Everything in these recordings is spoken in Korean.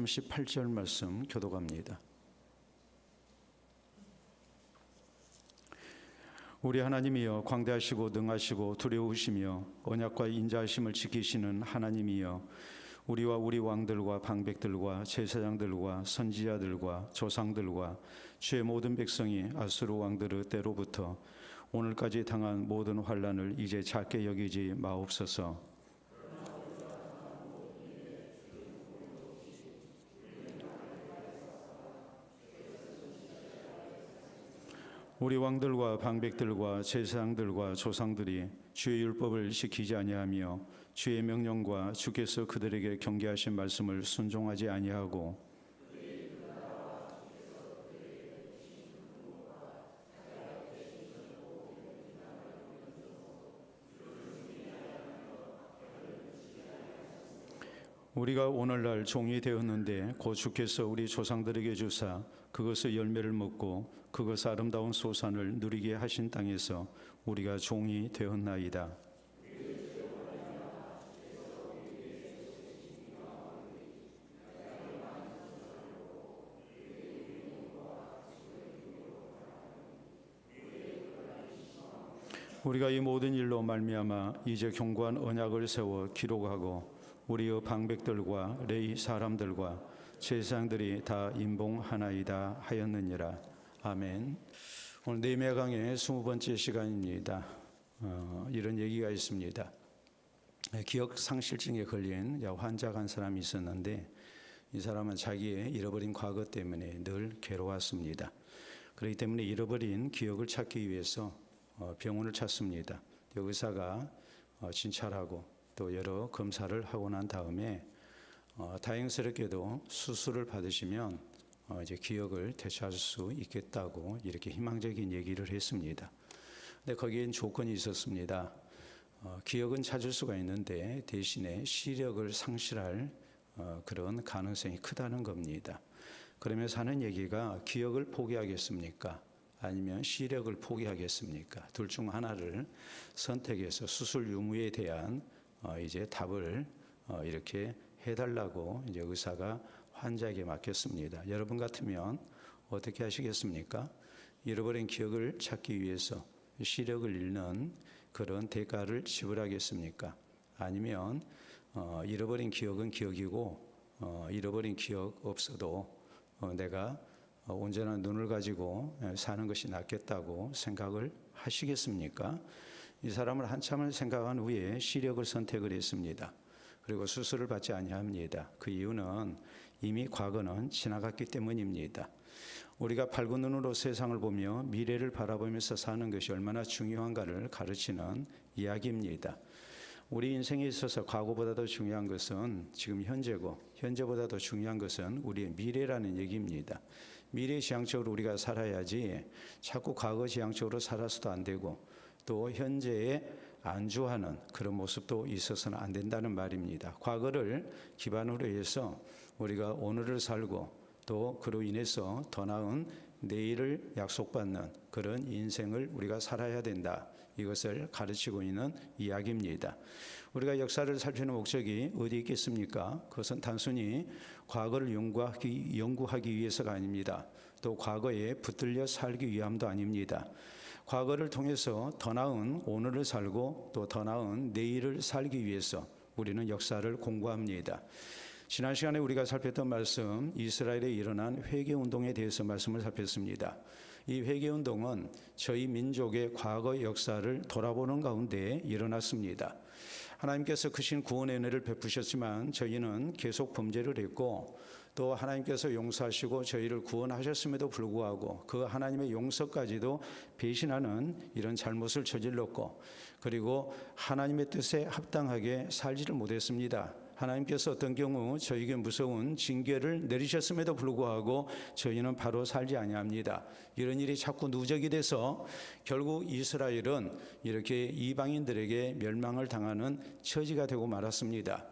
38절 말씀 교독합니다. 우리 하나님이여, 광대하시고 능하시고 두려우시며 언약과 인자하심을 지키시는 하나님이여, 우리와 우리 왕들과 방백들과 제사장들과 선지자들과 조상들과 주의 모든 백성이 아수르 왕들의 때로부터 오늘까지 당한 모든 환난을 이제 작게 여기지 마옵소서. 우리 왕들과 방백들과 제사장들과 조상들이 주의 율법을 지키지 아니하며 주의 명령과 주께서 그들에게 경계하신 말씀을 순종하지 아니하고 우리가 오늘날 종이 되었는데 곧 주께서 우리 조상들에게 주사 그것의 열매를 먹고 그것의 아름다운 소산을 누리게 하신 땅에서 우리가 종이 되었나이다. 우리가 이 모든 일로 말미암아 이제 견고한 언약을 세워 기록하고 우리의 방백들과 레위 사람들과 제사장들이 다 임봉하나이다 하였느니라. 아멘. 오늘 느헤미야 강의 20번째 시간입니다. 이런 얘기가 있습니다. 기억 상실증에 걸린 환자가 한 사람이 있었는데 이 사람은 자기의 잃어버린 과거 때문에 늘 괴로웠습니다. 그렇기 때문에 잃어버린 기억을 찾기 위해서 병원을 찾습니다. 의사가 진찰하고 또 여러 검사를 하고 난 다음에 다행스럽게도 수술을 받으시면 이제 기억을 되찾을 수 있겠다고 이렇게 희망적인 얘기를 했습니다. 근데 거기엔 조건이 있었습니다. 기억은 찾을 수가 있는데 대신에 시력을 상실할 그런 가능성이 크다는 겁니다. 그러면서 하는 얘기가 기억을 포기하겠습니까? 아니면 시력을 포기하겠습니까? 둘 중 하나를 선택해서 수술 유무에 대한 이제 답을 이렇게 해달라고 이제 의사가 환자에게 맡겼습니다. 여러분 같으면 어떻게 하시겠습니까? 잃어버린 기억을 찾기 위해서 시력을 잃는 그런 대가를 지불하겠습니까? 아니면 잃어버린 기억은 기억이고 잃어버린 기억 없어도 내가 온전한 눈을 가지고 사는 것이 낫겠다고 생각을 하시겠습니까? 이 사람을 한참을 생각한 후에 시력을 선택을 했습니다. 그리고 수술을 받지 아니합니다. 그 이유는 이미 과거는 지나갔기 때문입니다. 우리가 밝은 눈으로 세상을 보며 미래를 바라보면서 사는 것이 얼마나 중요한가를 가르치는 이야기입니다. 우리 인생에 있어서 과거보다도 중요한 것은 지금 현재고 현재보다 더 중요한 것은 우리의 미래라는 얘기입니다. 미래 지향적으로 우리가 살아야지 자꾸 과거 지향적으로 살아서도 안 되고 또 현재에 안주하는 그런 모습도 있어서는 안 된다는 말입니다. 과거를 기반으로 해서 우리가 오늘을 살고 또 그로 인해서 더 나은 내일을 약속받는 그런 인생을 우리가 살아야 된다. 이것을 가르치고 있는 이야기입니다. 우리가 역사를 살피는 목적이 어디 있겠습니까? 그것은 단순히 과거를 연구하기 위해서가 아닙니다. 또 과거에 붙들려 살기 위함도 아닙니다. 과거를 통해서 더 나은 오늘을 살고 또 더 나은 내일을 살기 위해서 우리는 역사를 공부합니다. 지난 시간에 우리가 살폈던 말씀, 이스라엘에 일어난 회개운동에 대해서 말씀을 살폈습니다. 이 회개운동은 저희 민족의 과거 역사를 돌아보는 가운데 일어났습니다. 하나님께서 크신 구원의 은혜를 베푸셨지만 저희는 계속 범죄를 했고 또 하나님께서 용서하시고 저희를 구원하셨음에도 불구하고 그 하나님의 용서까지도 배신하는 이런 잘못을 저질렀고 그리고 하나님의 뜻에 합당하게 살지를 못했습니다. 하나님께서 어떤 경우 저에게 무서운 징계를 내리셨음에도 불구하고 저희는 바로 살지 아니합니다. 이런 일이 자꾸 누적이 돼서 결국 이스라엘은 이렇게 이방인들에게 멸망을 당하는 처지가 되고 말았습니다.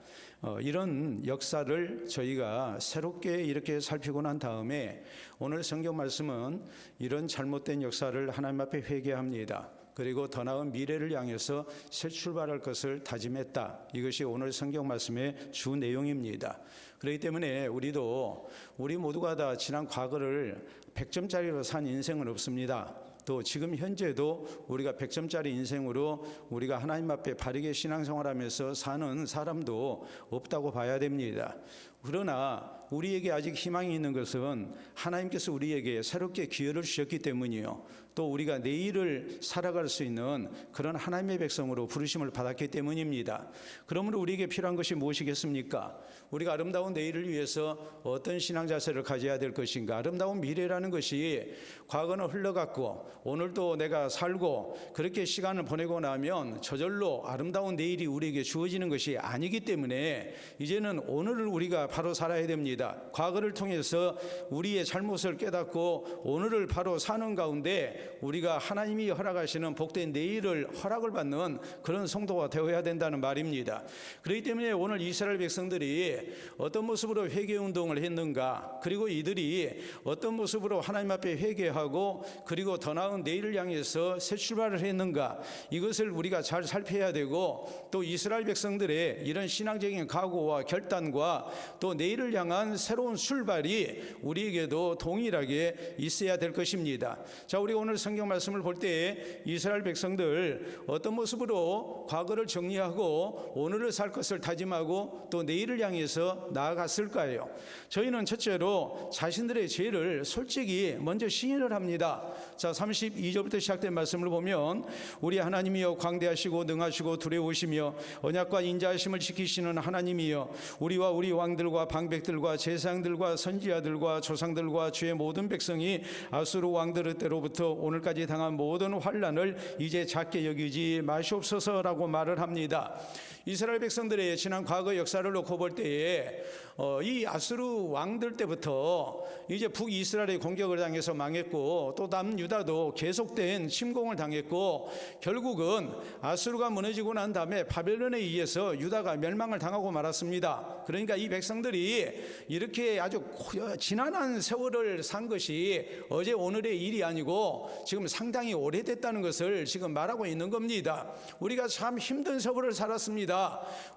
이런 역사를 저희가 새롭게 이렇게 살피고 난 다음에 오늘 성경 말씀은 이런 잘못된 역사를 하나님 앞에 회개합니다. 그리고 더 나은 미래를 향해서 새 출발할 것을 다짐했다. 이것이 오늘 성경 말씀의 주 내용입니다. 그렇기 때문에 우리 모두가 다 지난 과거를 100점짜리로 산 인생은 없습니다. 또 지금 현재도 우리가 100점짜리 인생으로 우리가 하나님 앞에 바르게 신앙생활하면서 사는 사람도 없다고 봐야 됩니다. 그러나 우리에게 아직 희망이 있는 것은 하나님께서 우리에게 새롭게 기회를 주셨기 때문이요, 또 우리가 내일을 살아갈 수 있는 그런 하나님의 백성으로 부르심을 받았기 때문입니다. 그러므로 우리에게 필요한 것이 무엇이겠습니까? 우리가 아름다운 내일을 위해서 어떤 신앙 자세를 가져야 될 것인가? 아름다운 미래라는 것이 과거는 흘러갔고 오늘도 내가 살고 그렇게 시간을 보내고 나면 저절로 아름다운 내일이 우리에게 주어지는 것이 아니기 때문에 이제는 오늘을 우리가 바로 살아야 됩니다. 과거를 통해서 우리의 잘못을 깨닫고 오늘을 바로 사는 가운데 우리가 하나님이 허락하시는 복된 내일을 허락을 받는 그런 성도가 되어야 된다는 말입니다. 그렇기 때문에 오늘 이스라엘 백성들이 어떤 모습으로 회개운동을 했는가, 그리고 이들이 어떤 모습으로 하나님 앞에 회개하고 그리고 더 나은 내일을 향해서 새 출발을 했는가, 이것을 우리가 잘 살펴야 되고, 또 이스라엘 백성들의 이런 신앙적인 각오와 결단과 또 내일을 향한 새로운 출발이 우리에게도 동일하게 있어야 될 것입니다. 자, 우리 오늘 성경 말씀을 볼 때 이스라엘 백성들 어떤 모습으로 과거를 정리하고 오늘을 살 것을 다짐하고 또 내일을 향해서 나아갔을까요? 저희는 첫째로 자신들의 죄를 솔직히 먼저 시인을 합니다. 자, 32절부터 시작된 말씀을 보면, 우리 하나님이여 광대하시고 능하시고 두려우시며 언약과 인자하심을 지키시는 하나님이여, 우리와 우리 왕들과 방백들과 제사장들과 선지자들과 조상들과 주의 모든 백성이 아수르 왕들의 때로부터 오늘까지 당한 모든 환난을 이제 작게 여기지 마시옵소서라고 말을 합니다. 이스라엘 백성들의 지난 과거 역사를 놓고 볼 때에 이 아수르 왕들 때부터 이제 북이스라엘의 공격을 당해서 망했고, 또 남유다도 계속된 침공을 당했고, 결국은 아수르가 무너지고 난 다음에 바벨론에 의해서 유다가 멸망을 당하고 말았습니다. 그러니까 이 백성들이 이렇게 아주 지난한 세월을 산 것이 어제 오늘의 일이 아니고 지금 상당히 오래됐다는 것을 지금 말하고 있는 겁니다. 우리가 참 힘든 세월을 살았습니다.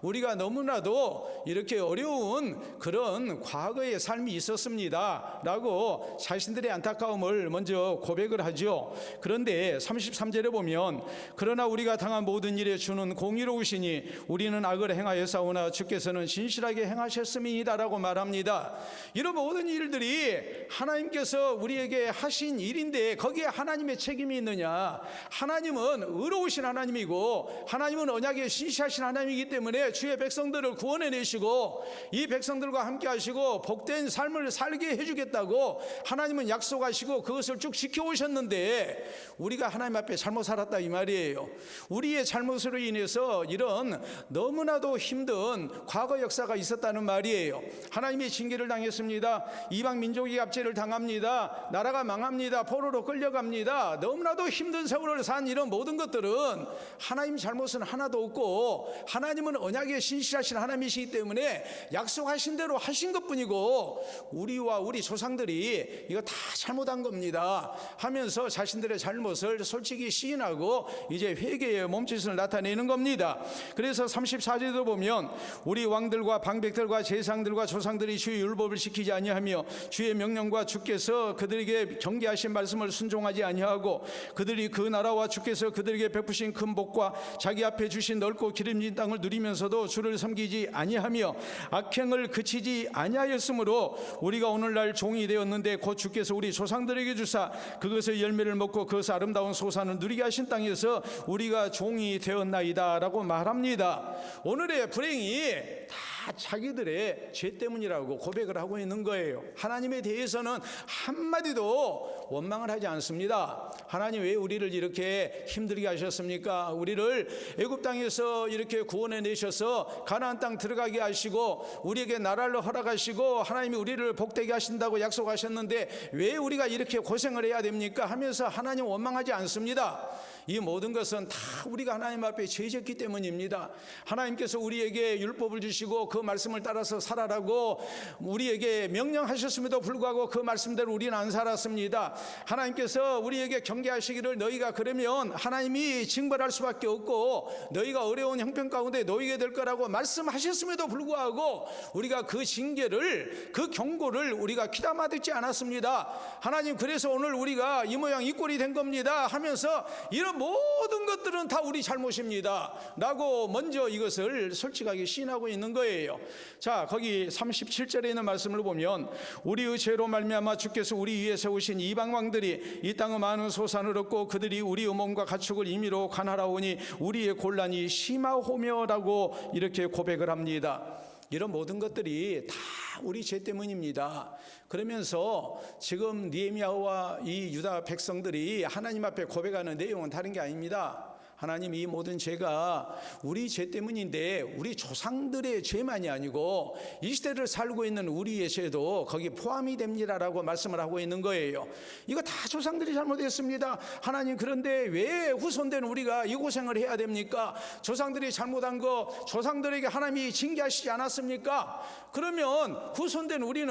우리가 너무나도 이렇게 어려운 그런 과거의 삶이 있었습니다 라고 자신들의 안타까움을 먼저 고백을 하죠. 그런데 33절에 보면, 그러나 우리가 당한 모든 일에 주는 공의로우시니 우리는 악을 행하였사오나 주께서는 진실하게 행하셨음이다 라고 말합니다. 이런 모든 일들이 하나님께서 우리에게 하신 일인데 거기에 하나님의 책임이 있느냐? 하나님은 의로우신 하나님이고 하나님은 언약에 신실하신 하나님이기 때문에 주의 백성들을 구원해내시고 이 백성들과 함께 하시고 복된 삶을 살게 해주겠다고 하나님은 약속하시고 그것을 쭉 지켜오셨는데, 우리가 하나님 앞에 잘못 살았다 이 말이에요. 우리의 잘못으로 인해서 이런 너무나도 힘든 과거 역사가 있었다는 말이에요. 하나님의 징계를 당했습니다. 이방 민족이 압제를 당합니다. 나라가 망합니다. 포로로 끌려갑니다. 너무나도 힘든 세월을 산 이런 모든 것들은 하나님 잘못은 하나도 없고 하나님은 언약에 신실하신 하나님이시기 때문에 약속하신 대로 하신 것뿐이고, 우리와 우리 조상들이 이거 다 잘못한 겁니다 하면서 자신들의 잘못을 솔직히 시인하고 이제 회개의 몸짓을 나타내는 겁니다. 그래서 34절도 보면, 우리 왕들과 방백들과 제사장들과 조상들이 주의 율법을 지키지 아니하며 주의 명령과 주께서 그들에게 경계하신 말씀을 순종하지 아니하고, 그들이 그 나라와 주께서 그들에게 베푸신 큰 복과 자기 앞에 주신 넓고 기름진 땅을 누리면서도 주를 섬기지 아니하며 악행을 그치지 아니하였으므로 우리가 오늘날 종이 되었는데 곧 주께서 우리 조상들에게 주사 그것의 열매를 먹고 그것의 아름다운 소산을 누리게 하신 땅에서 우리가 종이 되었나이다 라고 말합니다. 오늘의 불행이 다 자기들의 죄 때문이라고 고백을 하고 있는 거예요. 하나님에 대해서는 한마디도 원망을 하지 않습니다. 하나님 왜 우리를 이렇게 힘들게 하셨습니까? 우리를 애굽 땅에서 이렇게 구원해 내셔서 가나안 땅 들어가게 하시고 우리에게 나라를 허락하시고 하나님이 우리를 복되게 하신다고 약속하셨는데 왜 우리가 이렇게 고생을 해야 됩니까? 하면서 하나님 원망하지 않습니다. 이 모든 것은 다 우리가 하나님 앞에 죄졌기 때문입니다. 하나님께서 우리에게 율법을 주시고 그 말씀을 따라서 살아라고 우리에게 명령하셨음에도 불구하고 그 말씀대로 우리는 안 살았습니다. 하나님께서 우리에게 경계하시기를 너희가 그러면 하나님이 징벌할 수밖에 없고 너희가 어려운 형편 가운데 놓이게 될 거라고 말씀하셨음에도 불구하고 우리가 그 징계를, 그 경고를 우리가 귀담아 듣지 않았습니다. 하나님, 그래서 오늘 우리가 이 모양 이 꼴이 된 겁니다 하면서 이런 모든 것들은 다 우리 잘못입니다 라고 먼저 이것을 솔직하게 시인하고 있는 거예요. 자, 거기 37절에 있는 말씀을 보면 우리의 죄로 말미암아 주께서 우리 위에 세우신 이방 왕들이 이 땅의 많은 소산을 얻고 그들이 우리의 몸과 가축을 임의로 관할하오니 우리의 곤란이 심하오며라고 이렇게 고백을 합니다. 이런 모든 것들이 다 우리 죄 때문입니다. 그러면서 지금 느헤미야와 이 유다 백성들이 하나님 앞에 고백하는 내용은 다른 게 아닙니다. 하나님, 이 모든 죄가 우리 죄 때문인데 우리 조상들의 죄만이 아니고 이 시대를 살고 있는 우리의 죄도 거기 포함이 됩니다라고 말씀을 하고 있는 거예요. 이거 다 조상들이 잘못했습니다. 하나님, 그런데 왜 후손된 우리가 이 고생을 해야 됩니까? 조상들이 잘못한 거 조상들에게 하나님이 징계하시지 않았습니까? 그러면 후손된 우리는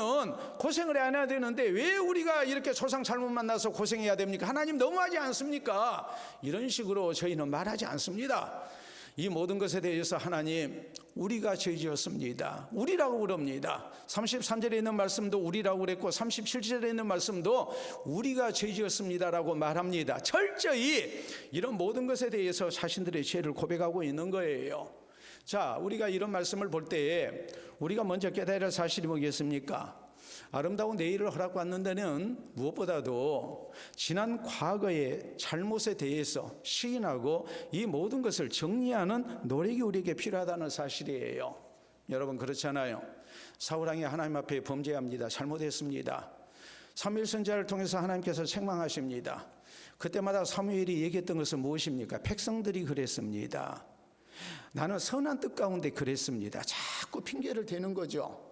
고생을 안 해야 되는데 왜 우리가 이렇게 조상 잘못 만나서 고생해야 됩니까? 하나님, 너무하지 않습니까? 이런 식으로 저희는 말하지 않습니다. 이 모든 것에 대해서 하나님, 우리가 죄지었습니다. 우리라고 그럽니다. 33절에 있는 말씀도 우리라고 그랬고 37절에 있는 말씀도 우리가 죄지었습니다라고 말합니다. 철저히 이런 모든 것에 대해서 자신들의 죄를 고백하고 있는 거예요. 자, 우리가 이런 말씀을 볼 때에 우리가 먼저 깨달아야 할 사실이 뭐겠습니까? 아름다운 내일을 허락받는 데는 무엇보다도 지난 과거의 잘못에 대해서 시인하고 이 모든 것을 정리하는 노력이 우리에게 필요하다는 사실이에요. 여러분, 그렇잖아요. 사울왕이 하나님 앞에 범죄합니다. 잘못했습니다. 사무엘 선지자를 통해서 하나님께서 책망하십니다. 그때마다 사무엘이 얘기했던 것은 무엇입니까? 백성들이 그랬습니다. 나는 선한 뜻 가운데 그랬습니다. 자꾸 핑계를 대는 거죠.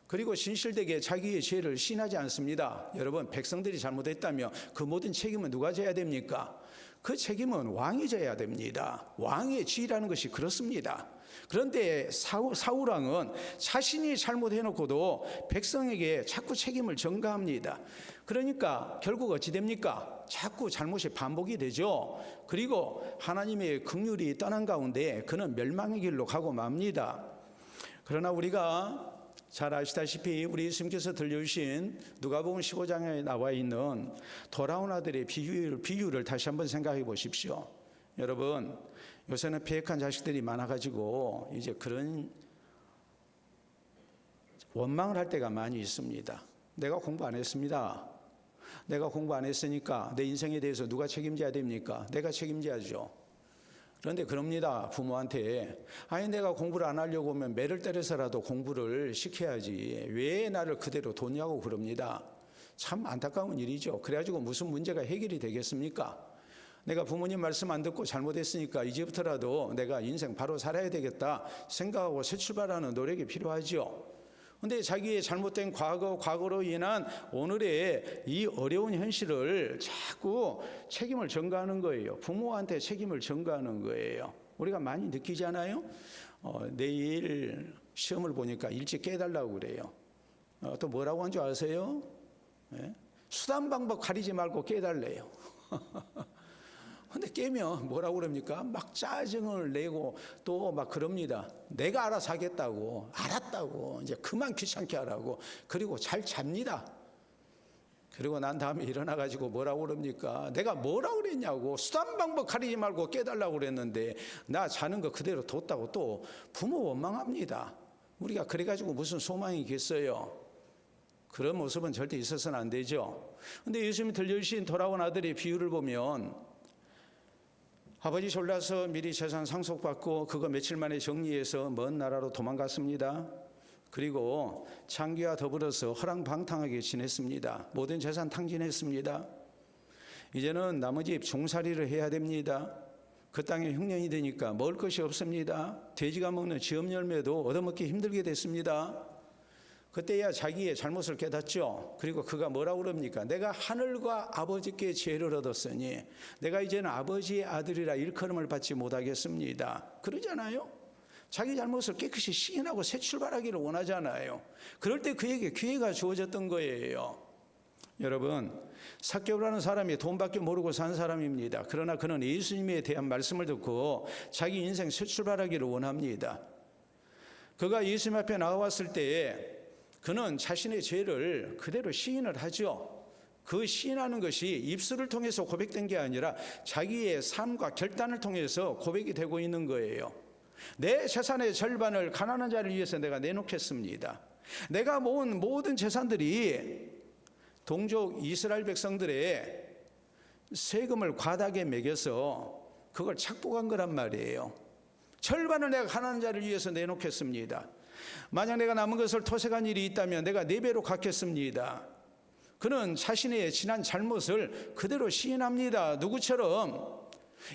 그리고 신실되게 자기의 죄를 시인하지 않습니다. 여러분, 백성들이 잘못했다면 그 모든 책임은 누가 져야 됩니까? 그 책임은 왕이 져야 됩니다. 왕의 지위라는 것이 그렇습니다. 그런데 사울왕은 자신이 잘못해놓고도 백성에게 자꾸 책임을 전가합니다. 그러니까 결국 어찌 됩니까? 자꾸 잘못이 반복이 되죠. 그리고 하나님의 긍휼이 떠난 가운데 그는 멸망의 길로 가고 맙니다. 그러나 우리가 잘 아시다시피 우리 예수님께서 들려주신 누가복음 15장에 나와 있는 돌아온 아들의 비유를 다시 한번 생각해 보십시오. 여러분, 요새는 폐역한 자식들이 많아가지고 이제 그런 원망을 할 때가 많이 있습니다. 내가 공부 안 했습니다. 내가 공부 안 했으니까 내 인생에 대해서 누가 책임져야 됩니까? 내가 책임져야죠. 그런데 그럽니다. 부모한테, 아니 내가 공부를 안 하려고 하면 매를 때려서라도 공부를 시켜야지 왜 나를 그대로 뒀냐고 그럽니다. 참 안타까운 일이죠. 그래가지고 무슨 문제가 해결이 되겠습니까? 내가 부모님 말씀 안 듣고 잘못했으니까 이제부터라도 내가 인생 바로 살아야 되겠다 생각하고 새 출발하는 노력이 필요하죠. 그런데 자기의 잘못된 과거로 인한 오늘의 이 어려운 현실을 자꾸 책임을 전가하는 거예요. 부모한테 책임을 전가하는 거예요. 우리가 많이 느끼잖아요. 내일 시험을 보니까 일찍 깨달라고 그래요. 또 뭐라고 한 줄 아세요? 네? 수단 방법 가리지 말고 깨달래요. 근데 깨면 뭐라고 그럽니까? 막 짜증을 내고 또 막 그럽니다. 내가 알아서 하겠다고, 알았다고, 이제 그만 귀찮게 하라고. 그리고 잘 잡니다. 그리고 난 다음에 일어나가지고 뭐라고 그럽니까? 내가 뭐라고 그랬냐고, 수단 방법 가리지 말고 깨달라고 그랬는데 나 자는 거 그대로 뒀다고 또 부모 원망합니다. 우리가 그래가지고 무슨 소망이 있겠어요? 그런 모습은 절대 있어서는 안 되죠. 근데 예수님이 들려주신 돌아온 아들의 비유를 보면 아버지 졸라서 미리 재산 상속받고 그거 며칠 만에 정리해서 먼 나라로 도망갔습니다. 그리고 장기와 더불어서 허랑방탕하게 지냈습니다. 모든 재산 탕진했습니다. 이제는 나머지 종살이를 해야 됩니다. 그 땅에 흉년이 되니까 먹을 것이 없습니다. 돼지가 먹는 지엄 열매도 얻어먹기 힘들게 됐습니다. 그때야 자기의 잘못을 깨닫죠. 그리고 그가 뭐라고 그럽니까? 내가 하늘과 아버지께 죄를 얻었으니 내가 이제는 아버지의 아들이라 일컬음을 받지 못하겠습니다. 그러잖아요. 자기 잘못을 깨끗이 시인하고 새 출발하기를 원하잖아요. 그럴 때 그에게 기회가 주어졌던 거예요. 여러분, 삭개오라는 사람이 돈밖에 모르고 산 사람입니다. 그러나 그는 예수님에 대한 말씀을 듣고 자기 인생 새 출발하기를 원합니다. 그가 예수님 앞에 나왔을 때에 그는 자신의 죄를 그대로 시인을 하죠. 그 시인하는 것이 입술을 통해서 고백된 게 아니라 자기의 삶과 결단을 통해서 고백이 되고 있는 거예요. 내 재산의 절반을 가난한 자를 위해서 내가 내놓겠습니다. 내가 모은 모든 재산들이 동족 이스라엘 백성들의 세금을 과다하게 매겨서 그걸 착복한 거란 말이에요. 절반을 내가 가난한 자를 위해서 내놓겠습니다. 만약 내가 남은 것을 토색한 일이 있다면 내가 4배로 갚겠습니다. 그는 자신의 지난 잘못을 그대로 시인합니다. 누구처럼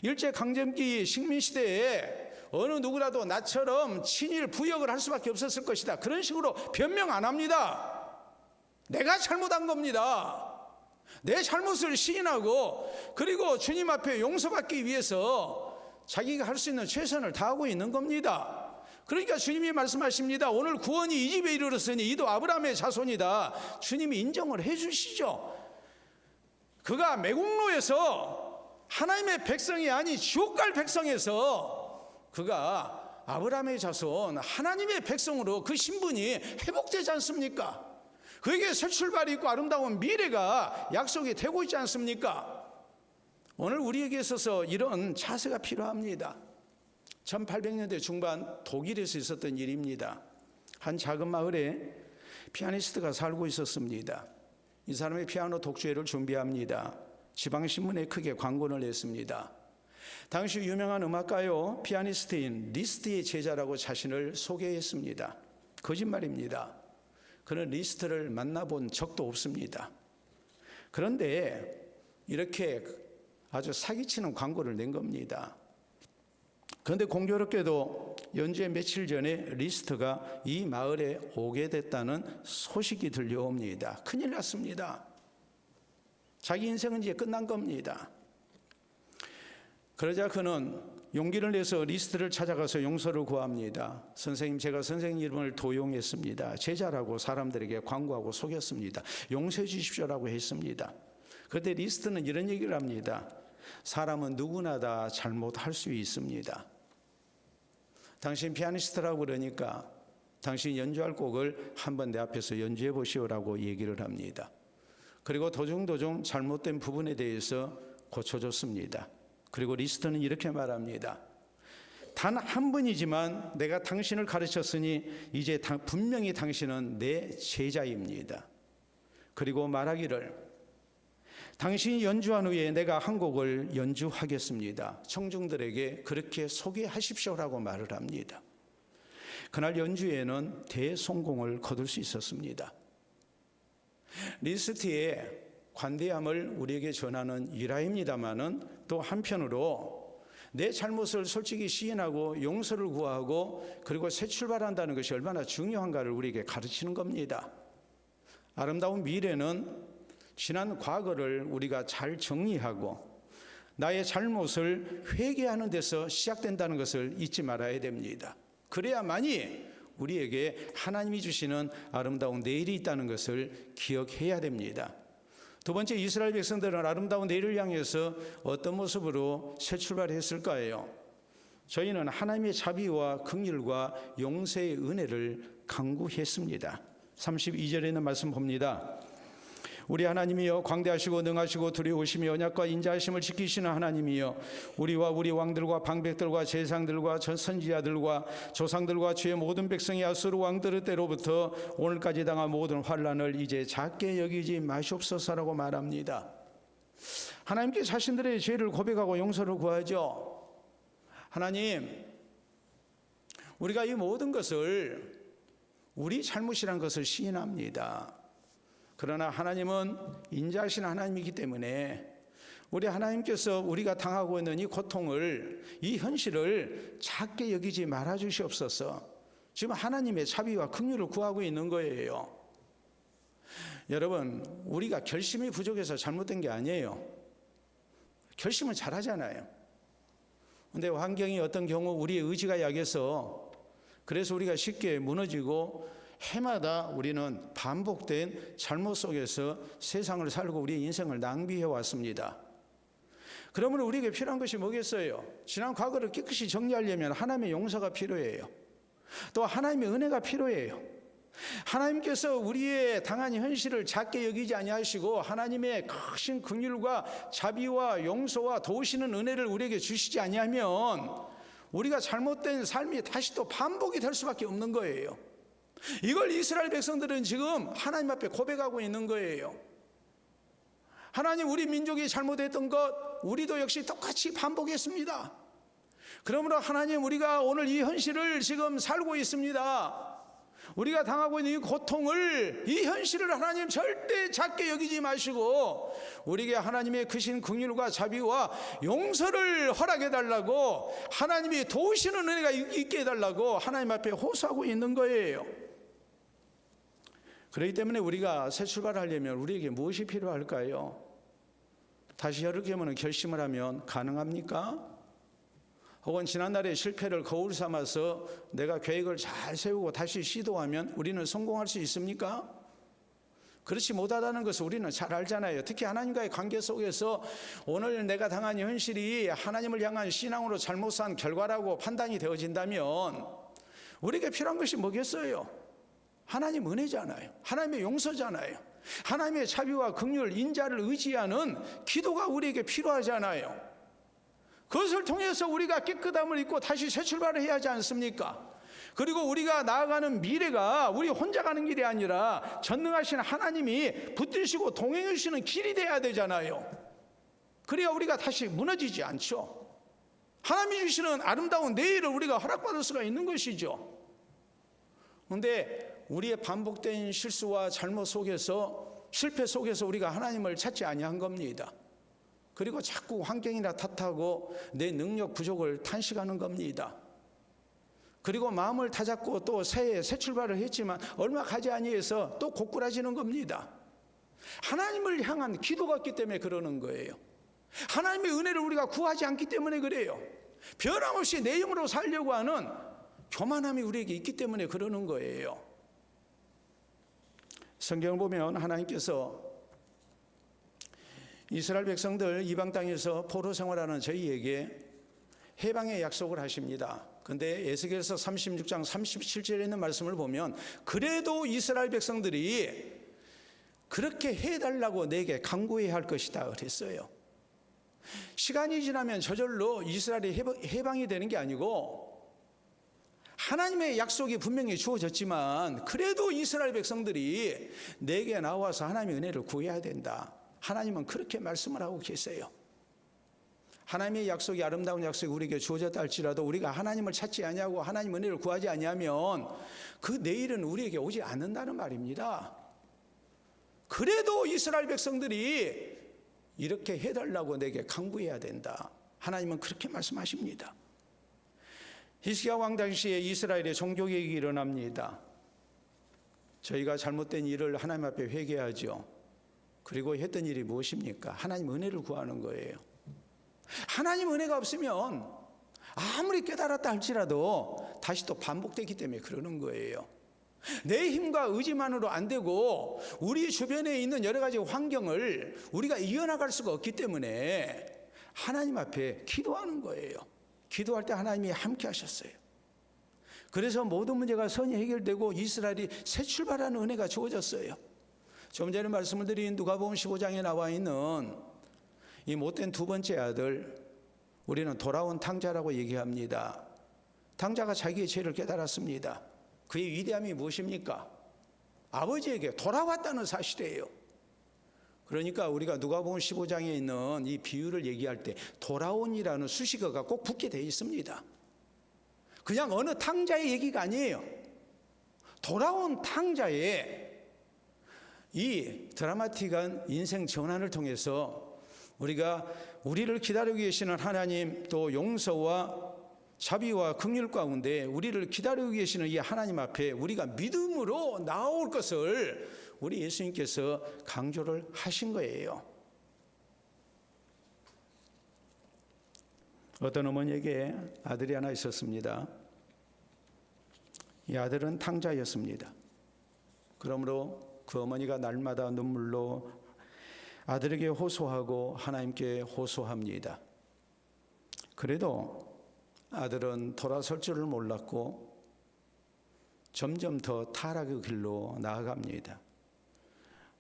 일제강점기 식민시대에 어느 누구라도 나처럼 친일 부역을 할 수밖에 없었을 것이다. 그런 식으로 변명 안 합니다. 내가 잘못한 겁니다. 내 잘못을 시인하고 그리고 주님 앞에 용서받기 위해서 자기가 할 수 있는 최선을 다하고 있는 겁니다. 그러니까 주님이 말씀하십니다. 오늘 구원이 이 집에 이르렀으니 이도 아브라함의 자손이다. 주님이 인정을 해 주시죠. 그가 매국노에서 하나님의 백성이 아닌 지옥 갈 백성에서 그가 아브라함의 자손 하나님의 백성으로 그 신분이 회복되지 않습니까? 그에게 새 출발이 있고 아름다운 미래가 약속이 되고 있지 않습니까? 오늘 우리에게 있어서 이런 자세가 필요합니다. 1800년대 중반 독일에서 있었던 일입니다. 한 작은 마을에 피아니스트가 살고 있었습니다. 이 사람의 피아노 독주회를 준비합니다. 지방신문에 크게 광고를 냈습니다. 당시 유명한 음악가요 피아니스트인 리스트의 제자라고 자신을 소개했습니다. 거짓말입니다. 그는 리스트를 만나본 적도 없습니다. 그런데 이렇게 아주 사기치는 광고를 낸 겁니다. 그런데 공교롭게도 연주의 며칠 전에 리스트가 이 마을에 오게 됐다는 소식이 들려옵니다. 큰일 났습니다. 자기 인생은 이제 끝난 겁니다. 그러자 그는 용기를 내서 리스트를 찾아가서 용서를 구합니다. 선생님, 제가 선생님 이름을 도용했습니다. 제자라고 사람들에게 광고하고 속였습니다. 용서해 주십시오라고 했습니다. 그때 리스트는 이런 얘기를 합니다. 사람은 누구나 다 잘못할 수 있습니다. 당신 피아니스트라고 그러니까 당신 연주할 곡을 한번 내 앞에서 연주해 보시오라고 얘기를 합니다. 그리고 도중도중 잘못된 부분에 대해서 고쳐줬습니다. 그리고 리스트는 이렇게 말합니다. 단 한 번이지만 내가 당신을 가르쳤으니 이제 분명히 당신은 내 제자입니다. 그리고 말하기를 당신이 연주한 후에 내가 한 곡을 연주하겠습니다. 청중들에게 그렇게 소개하십시오라고 말을 합니다. 그날 연주에는 대성공을 거둘 수 있었습니다. 리스트의 관대함을 우리에게 전하는 일화입니다마는 또 한편으로 내 잘못을 솔직히 시인하고 용서를 구하고 그리고 새 출발한다는 것이 얼마나 중요한가를 우리에게 가르치는 겁니다. 아름다운 미래는 지난 과거를 우리가 잘 정리하고 나의 잘못을 회개하는 데서 시작된다는 것을 잊지 말아야 됩니다. 그래야만이 우리에게 하나님이 주시는 아름다운 내일이 있다는 것을 기억해야 됩니다. 두 번째, 이스라엘 백성들은 아름다운 내일을 향해서 어떤 모습으로 새 출발했을까요? 저희는 하나님의 자비와 긍휼과 용서의 은혜를 강구했습니다. 32절에 있는 말씀 봅니다. 우리 하나님이여 광대하시고 능하시고 두려우시며 언약과 인자하심을 지키시는 하나님이여 우리와 우리 왕들과 방백들과 제사장들과 선지자들과 조상들과 주의 모든 백성이 아수르 왕들의 때로부터 오늘까지 당한 모든 환난을 이제 작게 여기지 마시옵소서라고 말합니다. 하나님께 자신들의 죄를 고백하고 용서를 구하죠. 하나님, 우리가 이 모든 것을 우리 잘못이란 것을 시인합니다. 그러나 하나님은 인자하신 하나님이기 때문에 우리 하나님께서 우리가 당하고 있는 이 고통을, 이 현실을 작게 여기지 말아 주시옵소서. 지금 하나님의 자비와 긍휼을 구하고 있는 거예요. 여러분, 우리가 결심이 부족해서 잘못된 게 아니에요. 결심을 잘하잖아요. 근데 환경이 어떤 경우 우리의 의지가 약해서, 그래서 우리가 쉽게 무너지고 해마다 우리는 반복된 잘못 속에서 세상을 살고 우리의 인생을 낭비해 왔습니다. 그러면 우리에게 필요한 것이 뭐겠어요? 지난 과거를 깨끗이 정리하려면 하나님의 용서가 필요해요. 또 하나님의 은혜가 필요해요. 하나님께서 우리의 당한 현실을 작게 여기지 아니하시고 하나님의 크신 긍휼과 자비와 용서와 도우시는 은혜를 우리에게 주시지 아니하면 우리가 잘못된 삶이 다시 또 반복이 될 수밖에 없는 거예요. 이걸 이스라엘 백성들은 지금 하나님 앞에 고백하고 있는 거예요. 하나님, 우리 민족이 잘못했던 것 우리도 역시 똑같이 반복했습니다. 그러므로 하나님, 우리가 오늘 이 현실을 지금 살고 있습니다. 우리가 당하고 있는 이 고통을, 이 현실을 하나님 절대 작게 여기지 마시고 우리에게 하나님의 크신 긍휼과 자비와 용서를 허락해 달라고, 하나님이 도우시는 은혜가 있게 해달라고 하나님 앞에 호소하고 있는 거예요. 그렇기 때문에 우리가 새 출발하려면 우리에게 무엇이 필요할까요? 다시 여러분은 결심을 하면 가능합니까? 혹은 지난날의 실패를 거울 삼아서 내가 계획을 잘 세우고 다시 시도하면 우리는 성공할 수 있습니까? 그렇지 못하다는 것을 우리는 잘 알잖아요. 특히 하나님과의 관계 속에서 오늘 내가 당한 현실이 하나님을 향한 신앙으로 잘못 산 결과라고 판단이 되어진다면 우리에게 필요한 것이 뭐겠어요? 하나님 은혜잖아요. 하나님의 용서잖아요. 하나님의 자비와 긍휼, 인자를 의지하는 기도가 우리에게 필요하잖아요. 그것을 통해서 우리가 깨끗함을 입고 다시 새 출발을 해야 하지 않습니까? 그리고 우리가 나아가는 미래가 우리 혼자 가는 길이 아니라 전능하신 하나님이 붙드시고 동행해 주시는 길이 돼야 되잖아요. 그래야 우리가 다시 무너지지 않죠. 하나님이 주시는 아름다운 내일을 우리가 허락받을 수가 있는 것이죠. 그런데 우리의 반복된 실수와 잘못 속에서, 실패 속에서 우리가 하나님을 찾지 아니한 겁니다. 그리고 자꾸 환경이나 탓하고 내 능력 부족을 탄식하는 겁니다. 그리고 마음을 다잡고 또 새해 새 출발을 했지만 얼마 가지 아니해서 또 고꾸라지는 겁니다. 하나님을 향한 기도가 없기 때문에 그러는 거예요. 하나님의 은혜를 우리가 구하지 않기 때문에 그래요. 변함없이 내 힘으로 살려고 하는 교만함이 우리에게 있기 때문에 그러는 거예요. 성경을 보면 하나님께서 이스라엘 백성들 이방 땅에서 포로 생활하는 저희에게 해방의 약속을 하십니다. 그런데 에스겔서 36장 37절에 있는 말씀을 보면 그래도 이스라엘 백성들이 그렇게 해달라고 내게 간구해야 할 것이다 그랬어요. 시간이 지나면 저절로 이스라엘이 해방이 되는 게 아니고 하나님의 약속이 분명히 주어졌지만 그래도 이스라엘 백성들이 내게 나와서 하나님의 은혜를 구해야 된다. 하나님은 그렇게 말씀을 하고 계세요. 하나님의 약속이, 아름다운 약속이 우리에게 주어졌다 할지라도 우리가 하나님을 찾지 아니하고 하나님 은혜를 구하지 아니하면 그 내일은 우리에게 오지 않는다는 말입니다. 그래도 이스라엘 백성들이 이렇게 해달라고 내게 간구해야 된다. 하나님은 그렇게 말씀하십니다. 히스기야 왕 당시에 이스라엘의 종교개혁이 일어납니다. 저희가 잘못된 일을 하나님 앞에 회개하죠. 그리고 했던 일이 무엇입니까? 하나님 은혜를 구하는 거예요. 하나님 은혜가 없으면 아무리 깨달았다 할지라도 다시 또 반복되기 때문에 그러는 거예요. 내 힘과 의지만으로 안 되고 우리 주변에 있는 여러 가지 환경을 우리가 이겨나갈 수가 없기 때문에 하나님 앞에 기도하는 거예요. 기도할 때 하나님이 함께 하셨어요. 그래서 모든 문제가 선히 해결되고 이스라엘이 새 출발하는 은혜가 주어졌어요. 좀 전에 말씀을 드린 누가복음 15장에 나와 있는 이 못된 두 번째 아들, 우리는 돌아온 탕자라고 얘기합니다. 탕자가 자기의 죄를 깨달았습니다. 그의 위대함이 무엇입니까? 아버지에게 돌아왔다는 사실이에요. 그러니까 우리가 누가복음 15장에 있는 이 비유를 얘기할 때 돌아온이라는 수식어가 꼭 붙게 되어 있습니다. 그냥 어느 탕자의 얘기가 아니에요. 돌아온 탕자의 이 드라마틱한 인생 전환을 통해서 우리가 우리를 기다리고 계시는 하나님, 또 용서와 자비와 긍휼 가운데 우리를 기다리고 계시는 이 하나님 앞에 우리가 믿음으로 나올 것을 우리 예수님께서 강조를 하신 거예요. 어떤 어머니에게 아들이 하나 있었습니다. 이 아들은 탕자였습니다. 그러므로 그 어머니가 날마다 눈물로 아들에게 호소하고 하나님께 호소합니다. 그래도 아들은 돌아설 줄을 몰랐고 점점 더 타락의 길로 나아갑니다.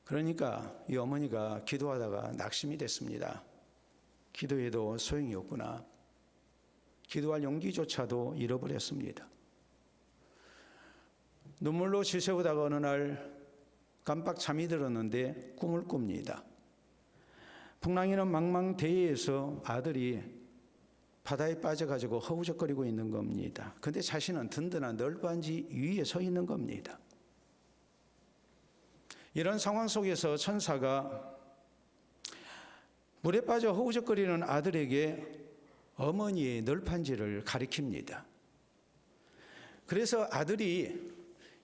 그러니까 이 어머니가 기도하다가 낙심이 됐습니다. 기도해도 소용이 없구나. 기도할 용기조차도 잃어버렸습니다. 눈물로 지새우다가 어느 날 깜빡 잠이 들었는데 꿈을 꿉니다. 풍랑이는 망망대해에서 아들이 바다에 빠져가지고 허우적거리고 있는 겁니다. 근데 자신은 든든한 널빤지 위에 서 있는 겁니다. 이런 상황 속에서 천사가 물에 빠져 허우적거리는 아들에게 어머니의 널판지를 가리킵니다. 그래서 아들이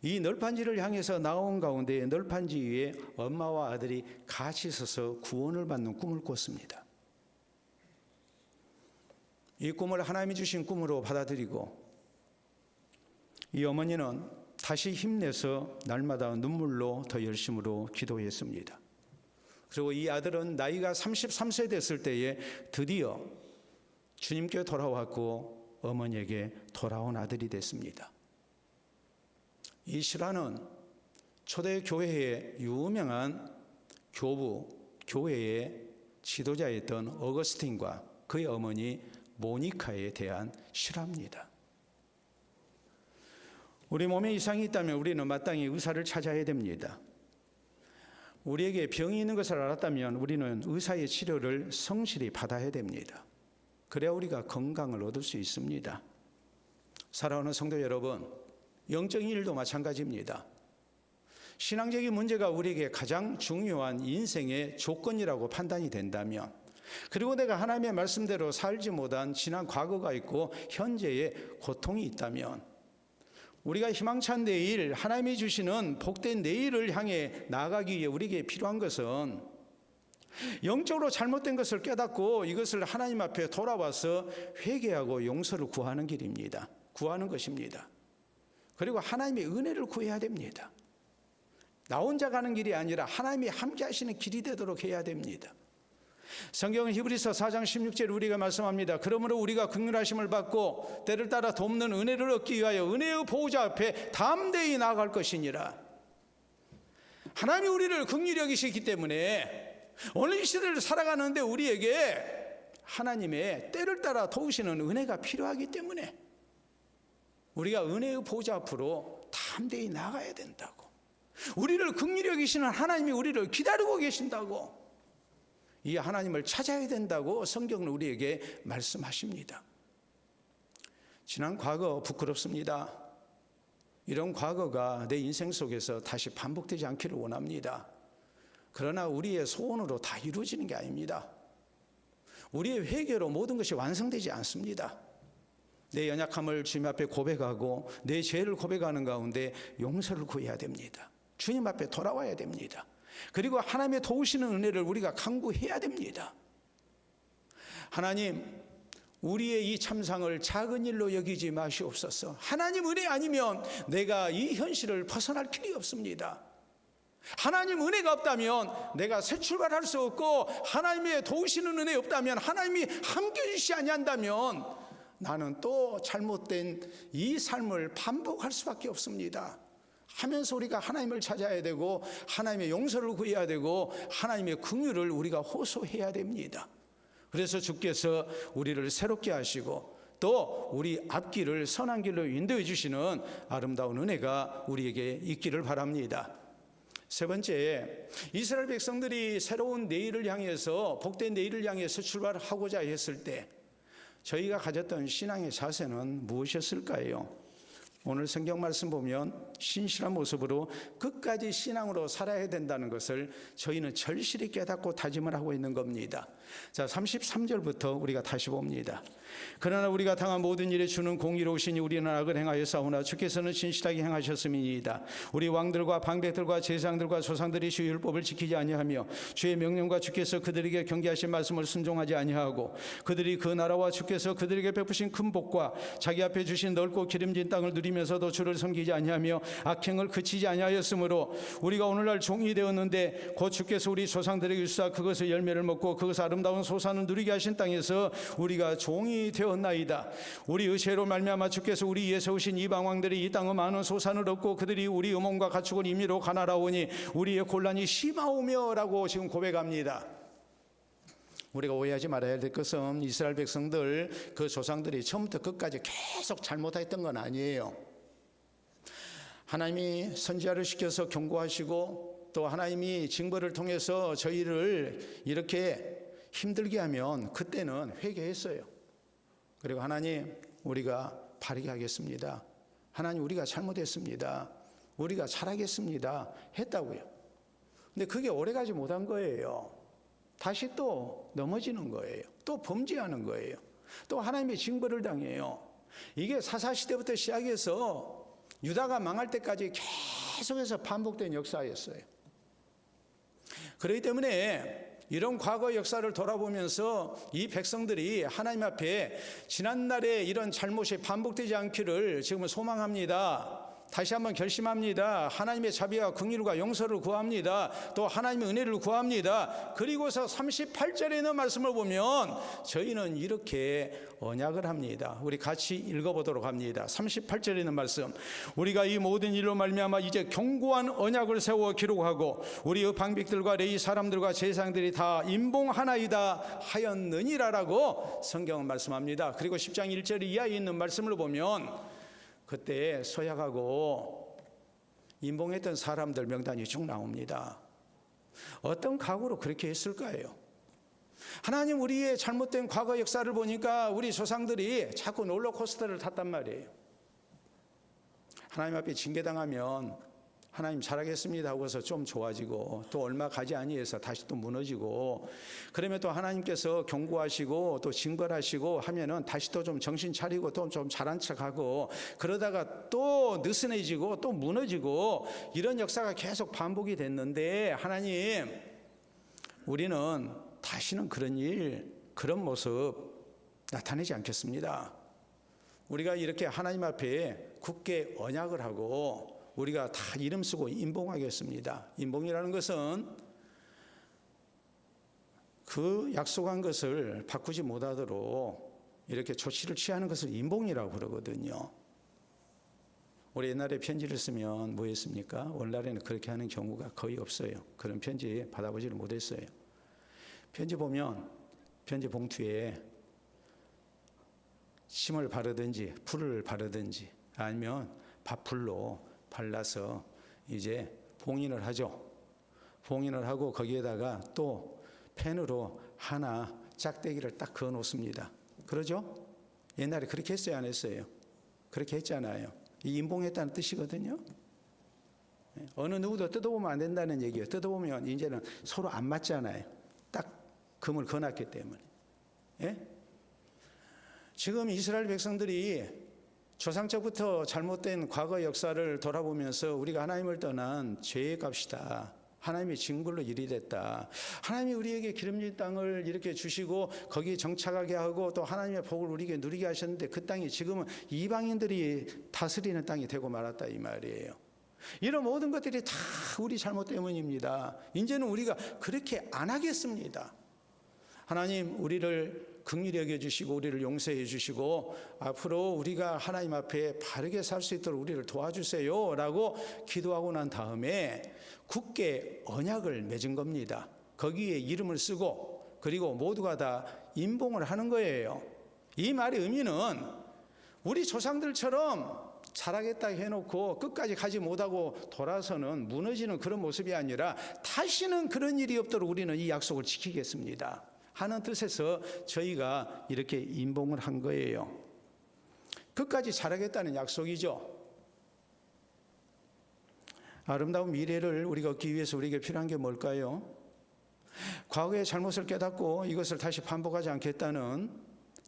이 널판지를 향해서 나온 가운데 널판지 위에 엄마와 아들이 같이 서서 구원을 받는 꿈을 꿨습니다. 이 꿈을 하나님이 주신 꿈으로 받아들이고 이 어머니는 다시 힘내서 날마다 눈물로 더 열심으로 기도했습니다. 그리고 이 아들은 나이가 33세 됐을 때에 드디어 주님께 돌아왔고 어머니에게 돌아온 아들이 됐습니다. 이 실화는 초대교회의 유명한 교회의 지도자였던 어거스틴과 그의 어머니 모니카에 대한 실화입니다. 우리 몸에 이상이 있다면 우리는 마땅히 의사를 찾아야 됩니다. 우리에게 병이 있는 것을 알았다면 우리는 의사의 치료를 성실히 받아야 됩니다. 그래야 우리가 건강을 얻을 수 있습니다. 사랑하는 성도 여러분, 영적인 일도 마찬가지입니다. 신앙적인 문제가 우리에게 가장 중요한 인생의 조건이라고 판단이 된다면, 그리고 내가 하나님의 말씀대로 살지 못한 지난 과거가 있고 현재의 고통이 있다면, 우리가 희망찬 내일, 하나님이 주시는 복된 내일을 향해 나아가기 위해 우리에게 필요한 것은 영적으로 잘못된 것을 깨닫고 이것을 하나님 앞에 돌아와서 회개하고 용서를 구하는 길입니다. 구하는 것입니다. 그리고 하나님의 은혜를 구해야 됩니다. 나 혼자 가는 길이 아니라 하나님이 함께 하시는 길이 되도록 해야 됩니다. 성경은 히브리서 4장 16절 우리가 말씀합니다. 그러므로 우리가 긍휼하심을 받고 때를 따라 돕는 은혜를 얻기 위하여 은혜의 보호자 앞에 담대히 나아갈 것이니라. 하나님이 우리를 긍휼히 여기시기 때문에 오늘 이 시대를 살아가는데 우리에게 하나님의 때를 따라 도우시는 은혜가 필요하기 때문에 우리가 은혜의 보호자 앞으로 담대히 나가야 된다고. 우리를 긍휼히 여기시는 하나님이 우리를 기다리고 계신다고. 이 하나님을 찾아야 된다고 성경은 우리에게 말씀하십니다. 지난 과거 부끄럽습니다. 이런 과거가 내 인생 속에서 다시 반복되지 않기를 원합니다. 그러나 우리의 소원으로 다 이루어지는 게 아닙니다. 우리의 회개로 모든 것이 완성되지 않습니다. 내 연약함을 주님 앞에 고백하고 내 죄를 고백하는 가운데 용서를 구해야 됩니다. 주님 앞에 돌아와야 됩니다. 그리고 하나님의 도우시는 은혜를 우리가 간구해야 됩니다. 하나님, 우리의 이 참상을 작은 일로 여기지 마시옵소서. 하나님 은혜 아니면 내가 이 현실을 벗어날 길이 없습니다. 하나님 은혜가 없다면 내가 새 출발할 수 없고, 하나님의 도우시는 은혜 없다면, 하나님이 함께 주시지 아니한다면 나는 또 잘못된 이 삶을 반복할 수밖에 없습니다. 하면서 우리가 하나님을 찾아야 되고 하나님의 용서를 구해야 되고 하나님의 긍휼을 우리가 호소해야 됩니다. 그래서 주께서 우리를 새롭게 하시고 또 우리 앞길을 선한 길로 인도해 주시는 아름다운 은혜가 우리에게 있기를 바랍니다. 세 번째, 이스라엘 백성들이 새로운 내일을 향해서, 복된 내일을 향해서 출발하고자 했을 때 저희가 가졌던 신앙의 자세는 무엇이었을까요? 오늘 성경 말씀 보면 신실한 모습으로 끝까지 신앙으로 살아야 된다는 것을 저희는 절실히 깨닫고 다짐을 하고 있는 겁니다. 자, 33절부터 우리가 다시 봅니다. 그러나 우리가 당한 모든 일에 주는 공의로우시니 우리는 악을 행하여 싸우나 주께서는 신실하게 행하셨음이니이다. 우리 왕들과 방백들과 제사장들과 조상들이 주의 율법을 지키지 아니하며 주의 명령과 주께서 그들에게 경계하신 말씀을 순종하지 아니하고 그들이 그 나라와 주께서 그들에게 베푸신 큰 복과 자기 앞에 주신 넓고 기름진 땅을 누리면서도 주를 섬기지 아니하며 악행을 그치지 아니하였으므로 우리가 오늘날 종이 되었는데 곧 주께서 우리 조상들에게 주사 그것의 열매를 먹고 그것을 아름다운 소산을 누리게 하신 땅에서 우리가 종이 되었나이다. 우리 의죄로 말미암아 주께서 우리 위에 세우신 이방 왕들이 이 땅의 많은 소산을 얻고 그들이 우리 음원과 가축을 임의로 가나라오니 우리의 곤란이 심하오며라고 지금 고백합니다. 우리가 오해하지 말아야 될 것은 이스라엘 백성들 그 조상들이 처음부터 끝까지 계속 잘못했던 건 아니에요. 하나님이 선지자를 시켜서 경고하시고 또 하나님이 징벌을 통해서 저희를 이렇게 힘들게 하면 그때는 회개했어요. 그리고 하나님 우리가 바르게 하겠습니다. 하나님 우리가 잘못했습니다. 우리가 잘하겠습니다. 했다고요. 근데 그게 오래가지 못한 거예요. 다시 또 넘어지는 거예요. 또 범죄하는 거예요. 또 하나님의 징벌을 당해요. 이게 사사시대부터 시작해서 유다가 망할 때까지 계속해서 반복된 역사였어요. 그렇기 때문에 이런 과거 역사를 돌아보면서 이 백성들이 하나님 앞에 지난날에 이런 잘못이 반복되지 않기를 지금은 소망합니다. 다시 한번 결심합니다. 하나님의 자비와 긍휼과 용서를 구합니다. 또 하나님의 은혜를 구합니다. 그리고서 38절에 있는 말씀을 보면 저희는 이렇게 언약을 합니다. 우리 같이 읽어보도록 합니다. 38절에 있는 말씀. 우리가 이 모든 일로 말미암아 이제 견고한 언약을 세워 기록하고 우리의 방백들과 레위 사람들과 제사장들이 다 임봉하나이다 하였느니라라고 성경은 말씀합니다. 그리고 10장 1절 이하에 있는 말씀을 보면 그때 서약하고 임봉했던 사람들 명단이 쭉 나옵니다. 어떤 각오로 그렇게 했을까요? 하나님 우리의 잘못된 과거 역사를 보니까 우리 조상들이 자꾸 롤러코스터를 탔단 말이에요. 하나님 앞에 징계당하면 하나님 잘하겠습니다 하고서 좀 좋아지고 또 얼마 가지 아니해서 다시 또 무너지고 그러면 또 하나님께서 경고하시고 또 징벌하시고 하면은 다시 또 좀 정신 차리고 또 좀 잘한 척하고 그러다가 또 느슨해지고 또 무너지고 이런 역사가 계속 반복이 됐는데 하나님 우리는 다시는 그런 일 그런 모습 나타내지 않겠습니다. 우리가 이렇게 하나님 앞에 굳게 언약을 하고 우리가 다 이름 쓰고 임봉하겠습니다. 임봉이라는 것은 그 약속한 것을 바꾸지 못하도록 이렇게 조치를 취하는 것을 임봉이라고 그러거든요. 우리 옛날에 편지를 쓰면 뭐 했습니까? 오늘날에는 그렇게 하는 경우가 거의 없어요. 그런 편지 받아보지를 못했어요. 편지 보면 편지 봉투에 침을 바르든지 풀을 바르든지 아니면 밥풀로 발라서 이제 봉인을 하죠. 봉인을 하고 거기에다가 또 펜으로 하나 짝대기를 딱 그어 놓습니다. 그러죠? 옛날에 그렇게 했어요, 안 했어요? 그렇게 했잖아요. 이 임봉했다는 뜻이거든요. 어느 누구도 뜯어보면 안 된다는 얘기예요. 뜯어보면 이제는 서로 안 맞잖아요. 딱 금을 그어놨기 때문에. 예? 지금 이스라엘 백성들이 조상적부터 잘못된 과거 역사를 돌아보면서 우리가 하나님을 떠난 죄의 값이다. 하나님의 징벌로 일이 됐다. 하나님이 우리에게 기름진 땅을 이렇게 주시고 거기에 정착하게 하고 또 하나님의 복을 우리에게 누리게 하셨는데 그 땅이 지금은 이방인들이 다스리는 땅이 되고 말았다 이 말이에요. 이런 모든 것들이 다 우리 잘못 때문입니다. 이제는 우리가 그렇게 안 하겠습니다. 하나님 우리를 긍휼히 여겨주시고 우리를 용서해 주시고 앞으로 우리가 하나님 앞에 바르게 살 수 있도록 우리를 도와주세요 라고 기도하고 난 다음에 굳게 언약을 맺은 겁니다. 거기에 이름을 쓰고 그리고 모두가 다 임봉을 하는 거예요. 이 말의 의미는 우리 조상들처럼 잘하겠다 해놓고 끝까지 가지 못하고 돌아서는 무너지는 그런 모습이 아니라 다시는 그런 일이 없도록 우리는 이 약속을 지키겠습니다 하는 뜻에서 저희가 이렇게 임봉을 한 거예요. 끝까지 잘하겠다는 약속이죠. 아름다운 미래를 우리가 얻기 위해서 우리에게 필요한 게 뭘까요? 과거의 잘못을 깨닫고 이것을 다시 반복하지 않겠다는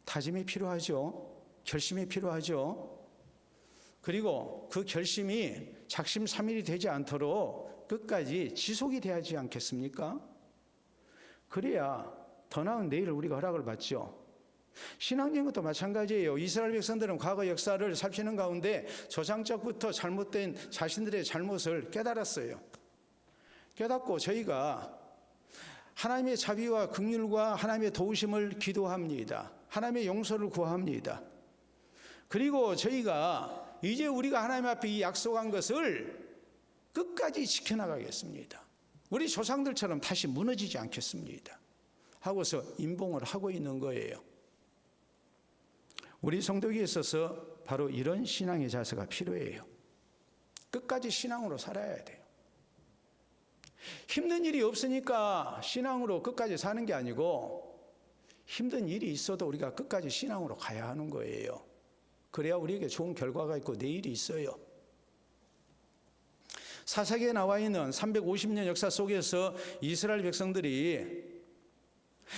다짐이 필요하죠. 결심이 필요하죠. 그리고 그 결심이 작심삼일이 되지 않도록 끝까지 지속이 돼야지 않겠습니까? 그래야 더 나은 내일을 우리가 허락을 받죠. 신앙적인 것도 마찬가지예요. 이스라엘 백성들은 과거 역사를 살피는 가운데 조상적부터 잘못된 자신들의 잘못을 깨달았어요. 깨닫고 저희가 하나님의 자비와 긍휼과 하나님의 도우심을 기도합니다. 하나님의 용서를 구합니다. 그리고 저희가 이제 우리가 하나님 앞에 이 약속한 것을 끝까지 지켜나가겠습니다. 우리 조상들처럼 다시 무너지지 않겠습니다. 하고서 임봉을 하고 있는 거예요. 우리 성도에게 있어서 바로 이런 신앙의 자세가 필요해요. 끝까지 신앙으로 살아야 돼요. 힘든 일이 없으니까 신앙으로 끝까지 사는 게 아니고 힘든 일이 있어도 우리가 끝까지 신앙으로 가야 하는 거예요. 그래야 우리에게 좋은 결과가 있고 내일이 있어요. 사사기에 나와 있는 350년 역사 속에서 이스라엘 백성들이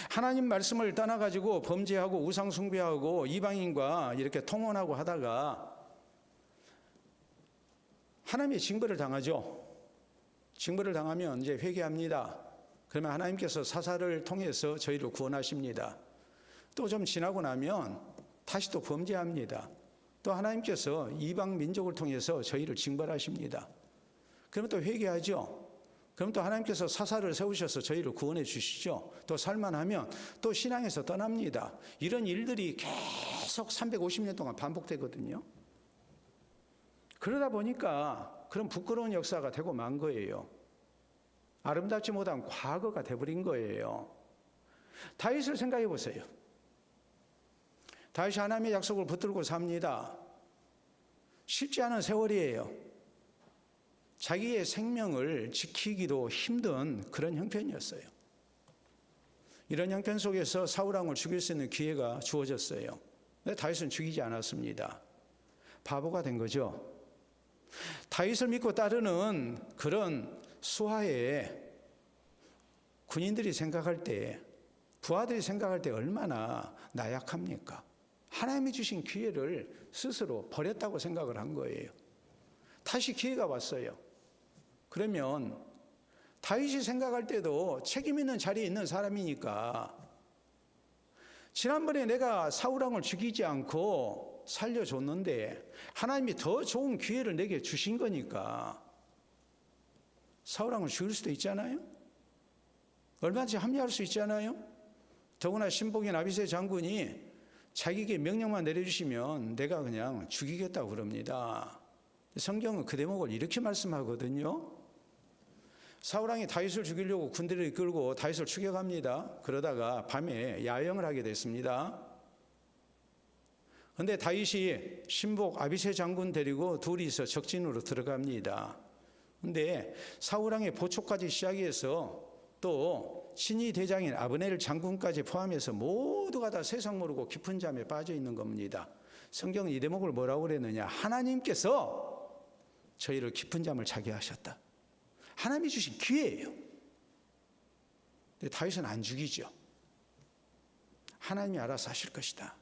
하나님 말씀을 떠나가지고 범죄하고 우상 숭배하고 이방인과 이렇게 통혼하고 하다가 하나님의 징벌을 당하죠. 징벌을 당하면 이제 회개합니다. 그러면 하나님께서 사사를 통해서 저희를 구원하십니다. 또 좀 지나고 나면 다시 또 범죄합니다. 또 하나님께서 이방 민족을 통해서 저희를 징벌하십니다. 그러면 또 회개하죠. 그럼 또 하나님께서 사사를 세우셔서 저희를 구원해 주시죠. 또 살만하면 또 신앙에서 떠납니다. 이런 일들이 계속 350년 동안 반복되거든요. 그러다 보니까 그런 부끄러운 역사가 되고 만 거예요. 아름답지 못한 과거가 돼버린 거예요. 다윗을 생각해 보세요. 다윗이 하나님의 약속을 붙들고 삽니다. 쉽지 않은 세월이에요. 자기의 생명을 지키기도 힘든 그런 형편이었어요. 이런 형편 속에서 사울 왕을 죽일 수 있는 기회가 주어졌어요. 근데 다윗은 죽이지 않았습니다. 바보가 된 거죠. 다윗을 믿고 따르는 그런 수하에 군인들이 생각할 때, 부하들이 생각할 때 얼마나 나약합니까? 하나님이 주신 기회를 스스로 버렸다고 생각을 한 거예요. 다시 기회가 왔어요. 그러면 다윗이 생각할 때도 책임 있는 자리에 있는 사람이니까 지난번에 내가 사울 왕을 죽이지 않고 살려줬는데 하나님이 더 좋은 기회를 내게 주신 거니까 사울 왕을 죽일 수도 있잖아요. 얼마든지 합리화할 수 있잖아요. 더구나 신복인 아비새 장군이 자기에게 명령만 내려주시면 내가 그냥 죽이겠다고 그럽니다. 성경은 그 대목을 이렇게 말씀하거든요. 사울왕이 다윗을 죽이려고 군대를 이끌고 다윗을 추격합니다. 그러다가 밤에 야영을 하게 됐습니다. 그런데 다윗이 신복 아비새 장군 데리고 둘이서 적진으로 들어갑니다. 그런데 사울왕의 보초까지 시작해서 또 친위 대장인 아브넬 장군까지 포함해서 모두가 다 세상 모르고 깊은 잠에 빠져 있는 겁니다. 성경은 이 대목을 뭐라고 그랬느냐? 하나님께서 저희를 깊은 잠을 자게 하셨다. 하나님이 주신 기회예요. 근데 다윗은 안 죽이죠. 하나님이 알아서 하실 것이다.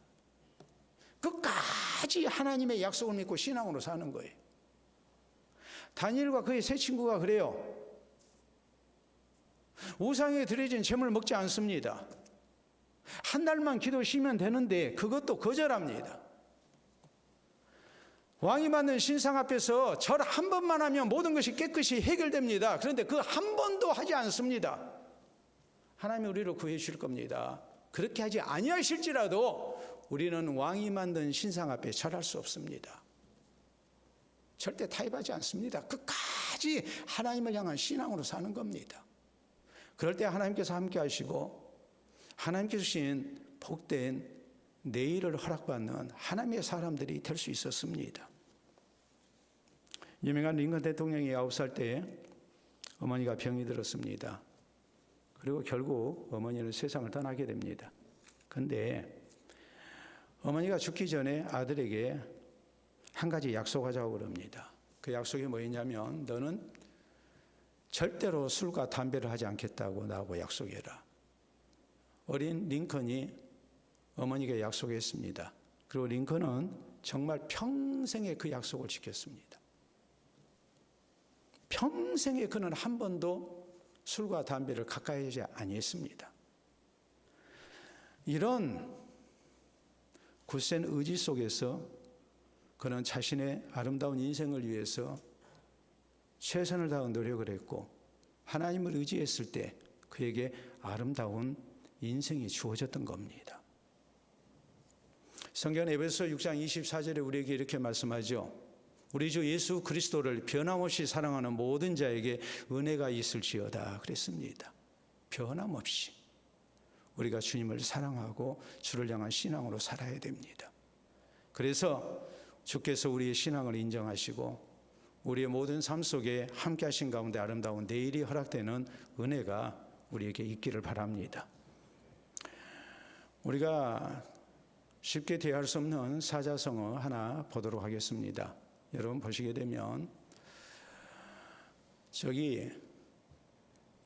끝까지 하나님의 약속을 믿고 신앙으로 사는 거예요. 다니엘과 그의 세 친구가 그래요. 우상에 드려진 제물 먹지 않습니다. 한 달만 기도 쉬면 되는데 그것도 거절합니다. 왕이 만든 신상 앞에서 절 한 번만 하면 모든 것이 깨끗이 해결됩니다. 그런데 그 한 번도 하지 않습니다. 하나님이 우리를 구해 주실 겁니다. 그렇게 하지 아니하실지라도 우리는 왕이 만든 신상 앞에 절할 수 없습니다. 절대 타협하지 않습니다. 끝까지 하나님을 향한 신앙으로 사는 겁니다. 그럴 때 하나님께서 함께 하시고 하나님께 주신 복된 내일을 허락받는 하나님의 사람들이 될 수 있었습니다. 유명한 링컨 대통령이 9살 때 어머니가 병이 들었습니다. 그리고 결국 어머니는 세상을 떠나게 됩니다. 그런데 어머니가 죽기 전에 아들에게 한 가지 약속하자고 그럽니다. 그 약속이 뭐였냐면 너는 절대로 술과 담배를 하지 않겠다고 나하고 약속해라. 어린 링컨이 어머니에게 약속했습니다. 그리고 링컨은 정말 평생에 그 약속을 지켰습니다. 평생에 그는 한 번도 술과 담배를 가까이 하지 아니했습니다. 이런 굳센 의지 속에서 그는 자신의 아름다운 인생을 위해서 최선을 다한 노력을 했고 하나님을 의지했을 때 그에게 아름다운 인생이 주어졌던 겁니다. 성경 에베소 6장 24절에 우리에게 이렇게 말씀하죠. 우리 주 예수 그리스도를 변함없이 사랑하는 모든 자에게 은혜가 있을지어다 그랬습니다. 변함없이 우리가 주님을 사랑하고 주를 향한 신앙으로 살아야 됩니다. 그래서 주께서 우리의 신앙을 인정하시고 우리의 모든 삶 속에 함께 하신 가운데 아름다운 내일이 허락되는 은혜가 우리에게 있기를 바랍니다. 우리가 쉽게 대할 수 없는 사자성어 하나 보도록 하겠습니다. 여러분 보시게 되면 저기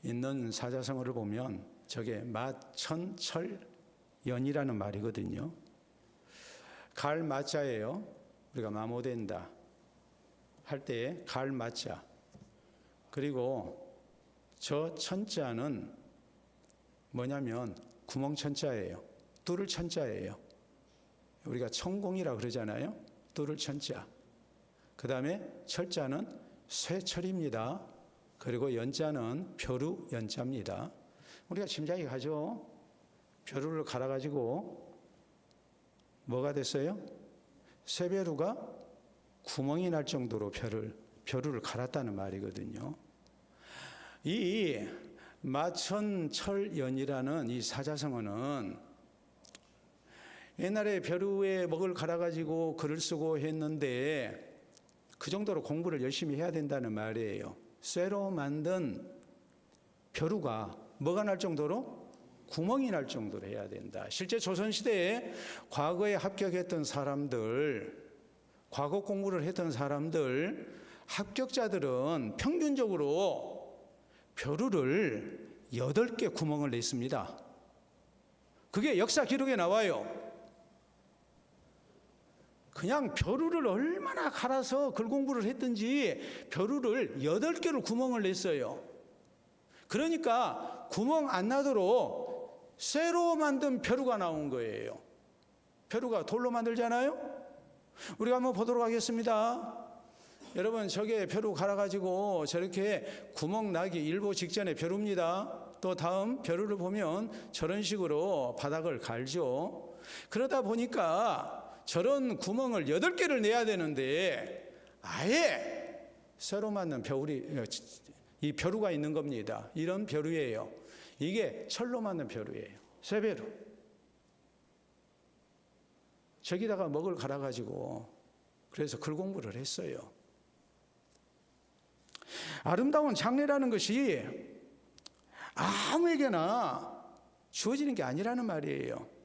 있는 사자성어를 보면 저게 마천철연이라는 말이거든요. 갈 마자예요. 우리가 마모된다 할 때에 갈 마자. 그리고 저 천자는 뭐냐면 구멍 천자예요. 뚫을 천자예요. 우리가 천공이라 그러잖아요. 뚫을 천자. 그 다음에 철자는 쇠철입니다. 그리고 연자는 벼루 연자입니다. 우리가 짐작이 가죠. 벼루를 갈아가지고 뭐가 됐어요? 쇠벼루가 구멍이 날 정도로 벼루를 갈았다는 말이거든요. 이 마천철연이라는 이 사자성어는 옛날에 벼루에 먹을 갈아가지고 글을 쓰고 했는데 그 정도로 공부를 열심히 해야 된다는 말이에요. 쇠로 만든 벼루가 뭐가 날 정도로? 구멍이 날 정도로 해야 된다. 실제 조선시대에 과거에 합격했던 사람들, 과거 공부를 했던 사람들, 합격자들은 평균적으로 벼루를 8개 구멍을 냈습니다. 그게 역사 기록에 나와요. 그냥 벼루를 얼마나 갈아서 글 공부를 했든지 벼루를 8개로 구멍을 냈어요. 그러니까 구멍 안 나도록 쇠로 만든 벼루가 나온 거예요. 벼루가 돌로 만들잖아요. 우리가 한번 보도록 하겠습니다. 여러분 저게 벼루 갈아가지고 저렇게 구멍 나기 일보 직전에 벼루입니다. 또 다음 벼루를 보면 저런 식으로 바닥을 갈죠. 그러다 보니까 저런 구멍을 8개를 내야 되는데 아예 쇠로 만든 이 벼루가 있는 겁니다. 이런 벼루예요. 이게 철로 만든 벼루예요. 쇠벼루. 저기다가 먹을 갈아가지고 그래서 글 공부를 했어요. 아름다운 장래라는 것이 아무에게나 주어지는 게 아니라는 말이에요.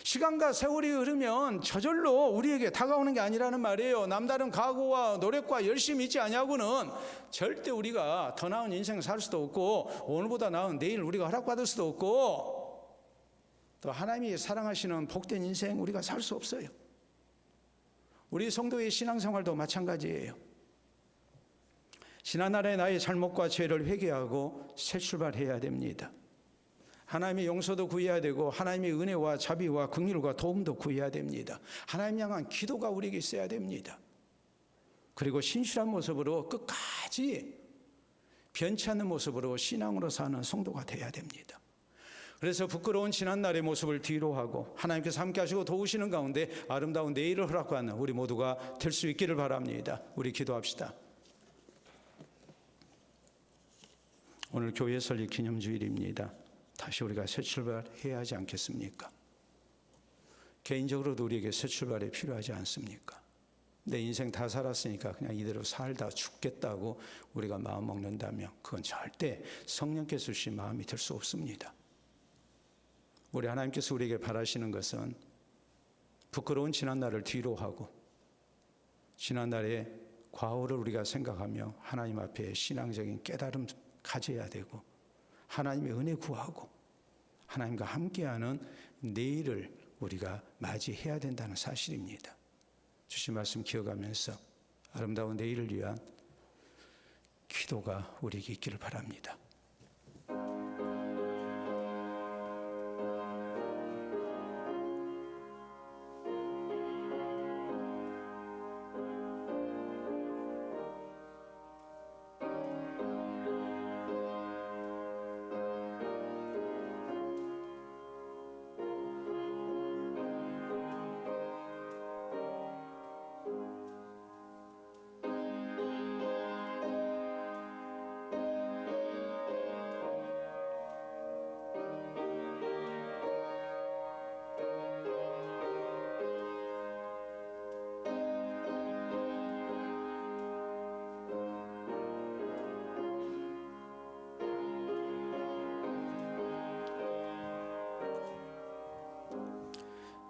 시간과 세월이 흐르면 저절로 우리에게 다가오는 게 아니라는 말이에요. 남다른 각오와 노력과 열심히 있지 아니하고는 절대 우리가 더 나은 인생 살 수도 없고 오늘보다 나은 내일 우리가 허락받을 수도 없고 또 하나님이 사랑하시는 복된 인생 우리가 살 수 없어요. 우리 성도의 신앙생활도 마찬가지예요. 지난날의 나의 잘못과 죄를 회개하고 새 출발해야 됩니다. 하나님의 용서도 구해야 되고 하나님의 은혜와 자비와 긍휼과 도움도 구해야 됩니다. 하나님 향한 기도가 우리에게 있어야 됩니다. 그리고 신실한 모습으로 끝까지 변치 않는 모습으로 신앙으로 사는 성도가 되어야 됩니다. 그래서 부끄러운 지난날의 모습을 뒤로 하고 하나님께서 함께 하시고 도우시는 가운데 아름다운 내일을 허락하는 우리 모두가 될 수 있기를 바랍니다. 우리 기도합시다. 오늘 교회 설립 기념주일입니다. 다시 우리가 새 출발해야 하지 않겠습니까? 개인적으로도 우리에게 새 출발이 필요하지 않습니까? 내 인생 다 살았으니까 그냥 이대로 살다 죽겠다고 우리가 마음 먹는다면 그건 절대 성령께서 주신 마음이 될 수 없습니다. 우리 하나님께서 우리에게 바라시는 것은 부끄러운 지난날을 뒤로 하고 지난날의 과거를 우리가 생각하며 하나님 앞에 신앙적인 깨달음 가져야 되고 하나님의 은혜 구하고 하나님과 함께하는 내일을 우리가 맞이해야 된다는 사실입니다. 주신 말씀 기억하면서 아름다운 내일을 위한 기도가 우리에게 있기를 바랍니다.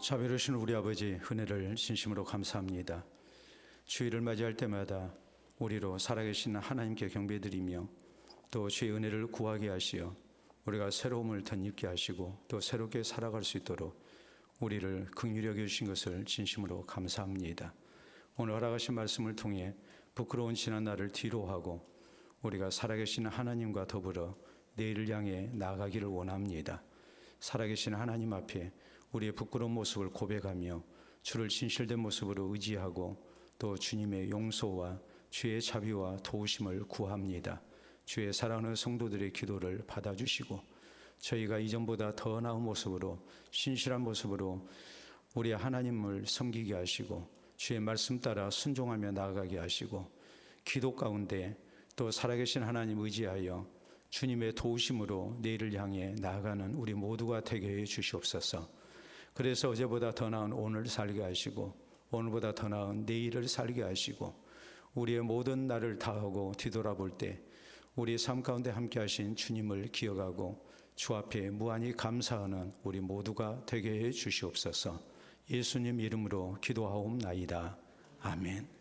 자비로우신 우리 아버지, 은혜를 진심으로 감사합니다. 주일을 맞이할 때마다 우리로 살아계신 하나님께 경배드리며 또 주의 은혜를 구하게 하시어 우리가 새로움을 덧입게 하시고 또 새롭게 살아갈 수 있도록 우리를 긍휼히 여겨주신 것을 진심으로 감사합니다. 오늘 허락하신 말씀을 통해 부끄러운 지난 날을 뒤로하고 우리가 살아계신 하나님과 더불어 내일을 향해 나아가기를 원합니다. 살아계신 하나님 앞에 우리의 부끄러운 모습을 고백하며 주를 진실된 모습으로 의지하고 또 주님의 용서와 주의 자비와 도우심을 구합니다. 주의 사랑하는 성도들의 기도를 받아주시고 저희가 이전보다 더 나은 모습으로 신실한 모습으로 우리 하나님을 섬기게 하시고 주의 말씀 따라 순종하며 나아가게 하시고 기도 가운데 또 살아계신 하나님 의지하여 주님의 도우심으로 내일을 향해 나아가는 우리 모두가 되게 해 주시옵소서. 그래서 어제보다 더 나은 오늘 살게 하시고 오늘보다 더 나은 내일을 살게 하시고 우리의 모든 날을 다하고 뒤돌아볼 때 우리 삶 가운데 함께 하신 주님을 기억하고 주 앞에 무한히 감사하는 우리 모두가 되게 해 주시옵소서. 예수님 이름으로 기도하옵나이다. 아멘.